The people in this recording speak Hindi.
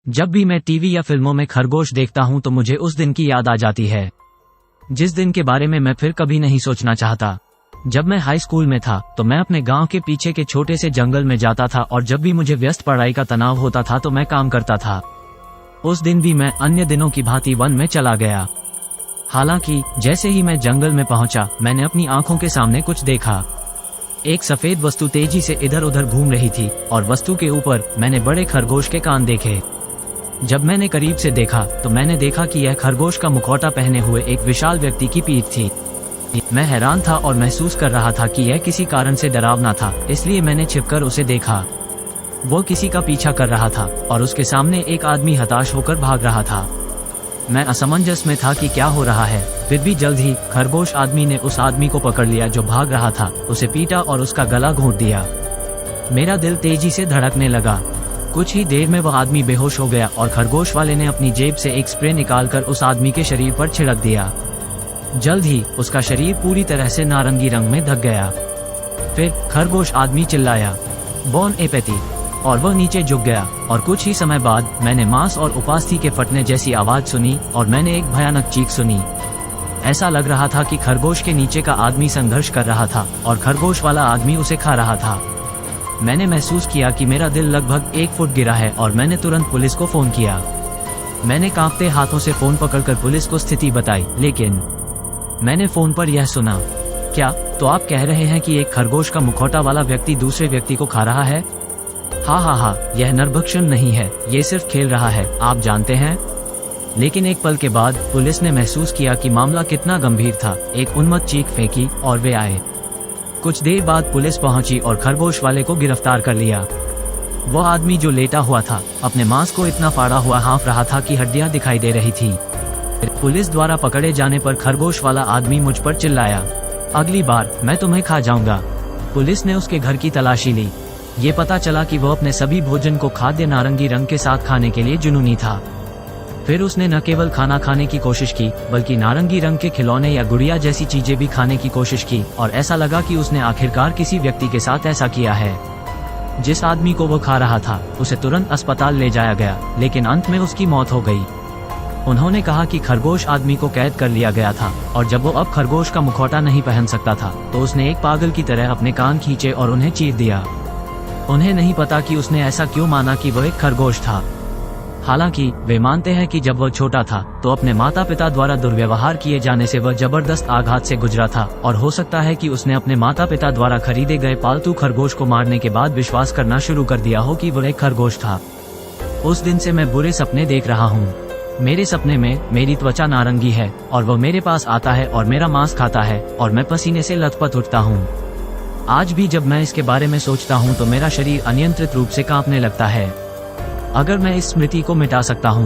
जब भी मैं टीवी या फिल्मों में खरगोश देखता हूं तो मुझे उस दिन की याद आ जाती है, जिस दिन के बारे में मैं फिर कभी नहीं सोचना चाहता। जब मैं हाई स्कूल में था तो मैं अपने गांव के पीछे के छोटे से जंगल में जाता था और जब भी मुझे व्यस्त पढ़ाई का तनाव होता था तो मैं काम करता था। उस दिन भी मैं अन्य दिनों की भांति वन में चला गया। हालांकि जैसे ही मैं जंगल में पहुंचा, मैंने अपनी आंखों के सामने कुछ देखा। एक सफेद वस्तु तेजी से इधर उधर घूम रही थी और वस्तु के ऊपर मैंने बड़े खरगोश के कान देखे। जब मैंने करीब से देखा तो मैंने देखा कि यह खरगोश का मुखौटा पहने हुए एक विशाल व्यक्ति की पीठ थी। मैं हैरान था और महसूस कर रहा था कि यह किसी कारण से डरावना था, इसलिए मैंने छिपकर उसे देखा। वो किसी का पीछा कर रहा था और उसके सामने एक आदमी हताश होकर भाग रहा था। मैं असमंजस में था कि क्या हो रहा है। फिर भी जल्द ही खरगोश आदमी ने उस आदमी को पकड़ लिया जो भाग रहा था, उसे पीटा और उसका गला घोंट दिया। मेरा दिल तेजी से धड़कने लगा। कुछ ही देर में वह आदमी बेहोश हो गया और खरगोश वाले ने अपनी जेब से एक स्प्रे निकालकर उस आदमी के शरीर पर छिड़क दिया। जल्द ही उसका शरीर पूरी तरह से नारंगी रंग में ढक गया। फिर खरगोश आदमी चिल्लाया, बॉन एपेथी, और वह नीचे झुक गया। और कुछ ही समय बाद मैंने मांस और उपास्थि के फटने जैसी आवाज सुनी और मैंने एक भयानक चीख सुनी। ऐसा लग रहा था कि खरगोश के नीचे का आदमी संघर्ष कर रहा था और खरगोश वाला आदमी उसे खा रहा था। मैंने महसूस किया कि मेरा दिल लगभग 1 फुट गिरा है और मैंने तुरंत पुलिस को फोन किया। मैंने कांपते हाथों से फोन पकड़कर पुलिस को स्थिति बताई, लेकिन मैंने फोन पर यह सुना, क्या तो आप कह रहे हैं कि एक खरगोश का मुखौटा वाला व्यक्ति दूसरे व्यक्ति को खा रहा है? हाँ, यह नरभक्षण नहीं है, ये सिर्फ खेल रहा है, आप जानते हैं। लेकिन एक पल के बाद पुलिस ने महसूस किया कि मामला कितना गंभीर था। एक उन्मत्त चीख फेंकी और वे आए। कुछ देर बाद पुलिस पहुंची और खरगोश वाले को गिरफ्तार कर लिया। वह आदमी जो लेटा हुआ था अपने मांस को इतना फाड़ा हुआ हाँफ रहा था कि हड्डियां दिखाई दे रही थी। पुलिस द्वारा पकड़े जाने पर खरगोश वाला आदमी मुझ पर चिल्लाया, अगली बार मैं तुम्हें खा जाऊंगा। पुलिस ने उसके घर की तलाशी ली। ये पता चला कि वह अपने सभी भोजन को खाद्य नारंगी रंग के साथ खाने के लिए जुनूनी था। फिर उसने न केवल खाना खाने की कोशिश की बल्कि नारंगी रंग के खिलौने या गुड़िया जैसी चीजें भी खाने की कोशिश की, और ऐसा लगा कि उसने आखिरकार किसी व्यक्ति के साथ ऐसा किया है। जिस आदमी को वो खा रहा था उसे तुरंत अस्पताल ले जाया गया, लेकिन अंत में उसकी मौत हो गई। उन्होंने कहा कि खरगोश आदमी को कैद कर लिया गया था और जब वो अब खरगोश का मुखौटा नहीं पहन सकता था तो उसने एक पागल की तरह अपने कान खींचे और उन्हें चीर दिया। उन्हें नहीं पता कि उसने ऐसा क्यों माना कि वह एक खरगोश था। हालांकि वे मानते हैं कि जब वह छोटा था तो अपने माता पिता द्वारा दुर्व्यवहार किए जाने से वह जबरदस्त आघात से गुजरा था, और हो सकता है कि उसने अपने माता पिता द्वारा खरीदे गए पालतू खरगोश को मारने के बाद विश्वास करना शुरू कर दिया हो कि वह एक खरगोश था। उस दिन से मैं बुरे सपने देख रहा हूँ। मेरे सपने में मेरी त्वचा नारंगी है और वह मेरे पास आता है और मेरा मांस खाता है और मैं पसीने से लथपथ उठता हूँ। आज भी जब मैं इसके बारे में सोचता हूँ तो मेरा शरीर अनियंत्रित रूप से कांपने लगता है। अगर मैं इस स्मृति को मिटा सकता हूँ